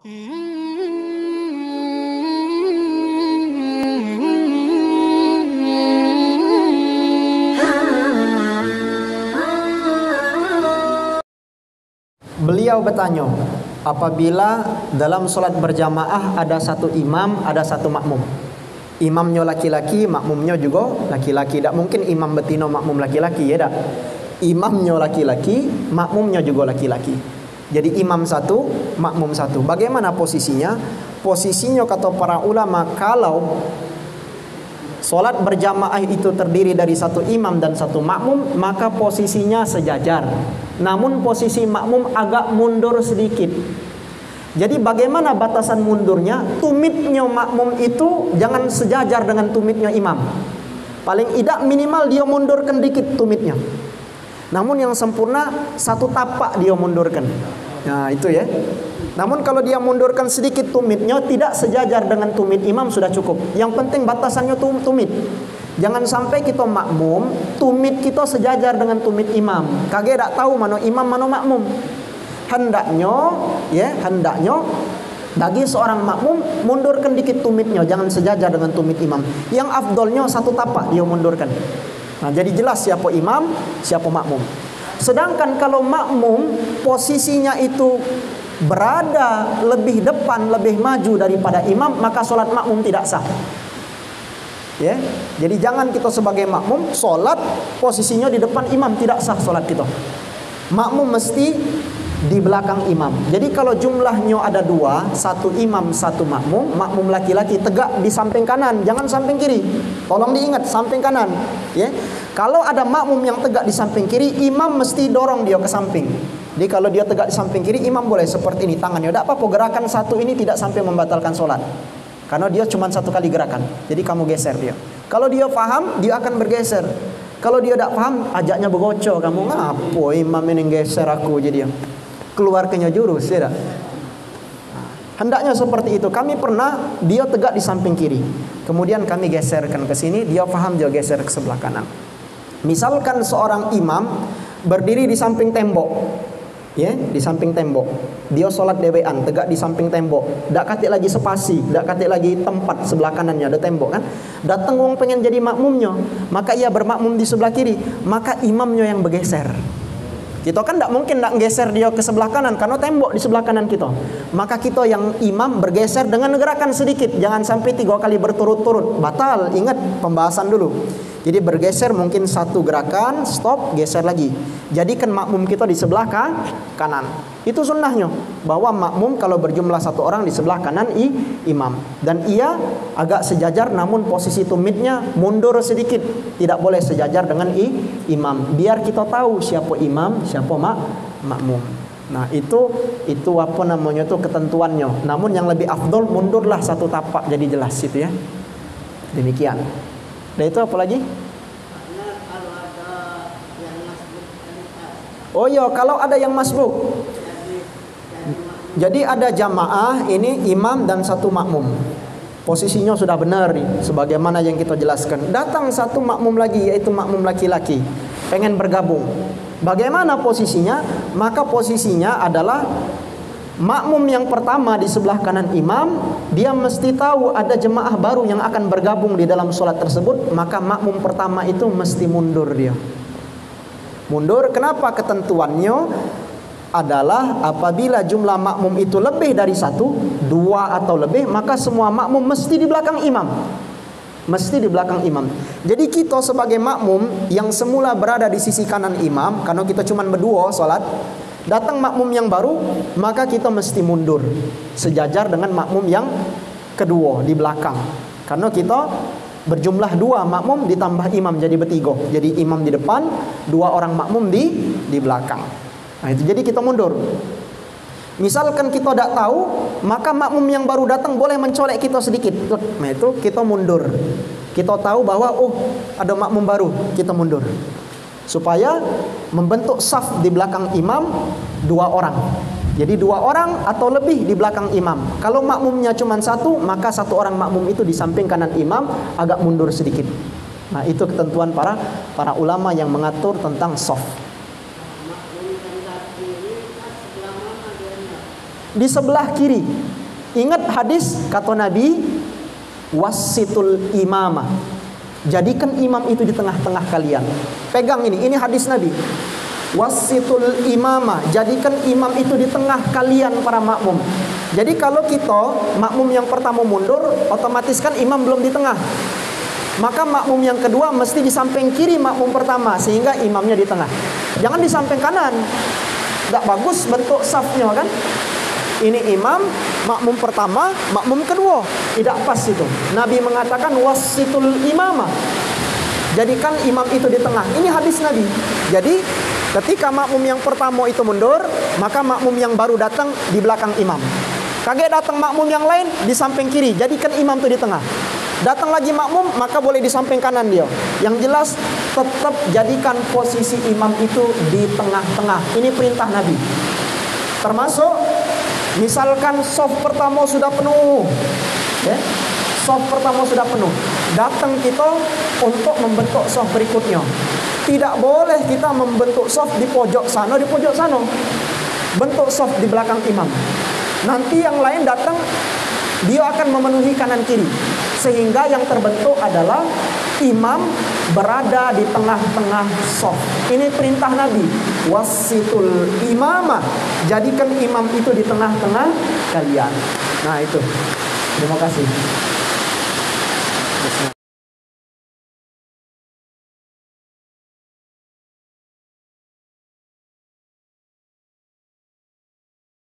Beliau bertanya, apabila dalam sholat berjamaah ada satu imam, ada satu makmum. Imamnya laki-laki, makmumnya juga laki-laki. Tak mungkin imam betina, makmum laki-laki, ya tak? Imamnya laki-laki, makmumnya juga laki-laki. Jadi imam satu, makmum satu. Bagaimana posisinya? Posisinya kata para ulama, kalau sholat berjamaah itu terdiri dari satu imam dan satu makmum, maka posisinya sejajar. Namun posisi makmum agak mundur sedikit. Jadi bagaimana batasan mundurnya? Tumitnya makmum itu jangan sejajar dengan tumitnya imam. Paling tidak minimal dia mundurkan dikit tumitnya. Namun yang sempurna satu tapak dia mundurkan. Nah itu ya. Namun kalau dia mundurkan sedikit tumitnya, tidak sejajar dengan tumit imam, sudah cukup. Yang penting batasannya tumit. Jangan sampai kita makmum, tumit kita sejajar dengan tumit imam. Kage tak tahu mana imam mana makmum. Hendaknya bagi seorang makmum mundurkan dikit tumitnya, jangan sejajar dengan tumit imam. Yang afdolnya satu tapak dia mundurkan. Nah, jadi jelas siapa imam, siapa makmum. Sedangkan kalau makmum posisinya itu berada lebih depan, lebih maju daripada imam, maka solat makmum tidak sah. Ya, jadi jangan kita sebagai makmum solat posisinya di depan imam, tidak sah solat kita. Makmum mesti di belakang imam. Jadi kalau jumlahnya ada dua, satu imam, satu makmum, makmum laki-laki tegak di samping kanan, jangan samping kiri. Tolong diingat, samping kanan. Ya, kalau ada makmum yang tegak di samping kiri, imam mesti dorong dia ke samping. Jadi kalau dia tegak di samping kiri, imam boleh seperti ini tangannya. Tidak apa-apa, gerakan satu ini tidak sampai membatalkan sholat. Karena dia cuma satu kali gerakan. Jadi kamu geser dia. Kalau dia paham, dia akan bergeser. Kalau dia tidak paham, ajaknya bergocok. Kamu ngapo imam ini geser aku jadi dia. Keluarkannya jurus, ya tak? Hendaknya seperti itu. Kami pernah dia tegak di samping kiri, kemudian kami geserkan ke sini, dia paham, dia geser ke sebelah kanan. Misalkan seorang imam berdiri di samping tembok, ya, di samping tembok. Dia sholat dewean, tegak di samping tembok. Dak katik lagi spasi, dak katik lagi tempat sebelah kanannya ada tembok kan. Datang wong pengen jadi makmumnya, maka ia bermakmum di sebelah kiri, maka imamnya yang bergeser. Kita kan tidak mungkin nak geser dia ke sebelah kanan karena tembok di sebelah kanan kita. Maka kita yang imam bergeser dengan gerakan sedikit, jangan sampai 3 kali berturut-turut. Batal, ingat pembahasan dulu. Jadi bergeser mungkin satu gerakan, stop, geser lagi. Jadikan makmum kita di sebelah kanan. Itu sunnahnya, bahwa makmum kalau berjumlah satu orang di sebelah kanan imam. Dan ia agak sejajar, namun posisi tumitnya mundur sedikit. Tidak boleh sejajar dengan imam. Biar kita tahu siapa imam, siapa makmum. Nah itu apa namanya tuh ketentuannya. Namun yang lebih afdol mundurlah satu tapak, jadi jelas itu ya. Demikian. Dan itu apa lagi? Oh iya, kalau ada yang masbuk. Jadi ada jamaah, ini imam dan satu makmum. Posisinya sudah benar nih, sebagaimana yang kita jelaskan. Datang satu makmum lagi, yaitu makmum laki-laki, pengen bergabung. Bagaimana posisinya? Maka posisinya adalah makmum yang pertama di sebelah kanan imam, dia mesti tahu ada jemaah baru yang akan bergabung di dalam sholat tersebut. Maka makmum pertama itu mesti mundur dia. Mundur, kenapa? Ketentuannya adalah apabila jumlah makmum itu lebih dari 1, 2 atau lebih, maka semua makmum mesti di belakang imam. Mesti di belakang imam. Jadi kita sebagai makmum yang semula berada di sisi kanan imam, karena kita cuma berdua sholat, datang makmum yang baru, maka kita mesti mundur sejajar dengan makmum yang kedua di belakang. Karena kita berjumlah 2 makmum ditambah imam jadi bertiga. Jadi imam di depan, 2 orang makmum di belakang. Nah itu jadi kita mundur. Misalkan kita tidak tahu, maka makmum yang baru datang boleh mencolek kita sedikit. Nah itu kita mundur. Kita tahu bahwa ada makmum baru, kita mundur. Supaya membentuk saf di belakang imam 2 orang. Jadi 2 orang atau lebih di belakang imam. Kalau makmumnya cuma 1, maka 1 orang makmum itu di samping kanan imam, agak mundur sedikit. Nah itu ketentuan para ulama yang mengatur tentang saf. di sebelah kiri. Ingat hadis kata Nabi, wasitul imamah. Jadikan imam itu di tengah-tengah kalian. Pegang ini hadis Nabi. Wasitul imamah, jadikan imam itu di tengah kalian para makmum. Jadi kalau kita makmum yang pertama mundur, otomatis kan imam belum di tengah. Maka makmum yang kedua mesti di samping kiri makmum pertama, sehingga imamnya di tengah. Jangan di samping kanan. Gak bagus bentuk safnya kan. Ini imam, makmum pertama, makmum kedua. Tidak pas itu. Nabi mengatakan wasitul imamah, jadikan imam itu di tengah. Ini hadis Nabi. Jadi ketika makmum yang pertama itu mundur, maka makmum yang baru datang di belakang imam. Kaget datang makmum yang lain di samping kiri, jadikan imam itu di tengah. Datang lagi makmum, maka boleh di samping kanan dia. Yang jelas tetap jadikan posisi imam itu di tengah-tengah. Ini perintah Nabi. Termasuk misalkan shaf pertama sudah penuh, ya, shaf pertama sudah penuh, datang kita untuk membentuk shaf berikutnya. Tidak boleh kita membentuk shaf di pojok sana, di pojok sana. Bentuk shaf di belakang imam. Nanti yang lain datang, dia akan memenuhi kanan kiri, sehingga yang terbentuk adalah imam berada di tengah-tengah shaf. Ini perintah Nabi, wasitul imamah, jadikan imam itu di tengah-tengah kalian. Nah itu. Terima kasih.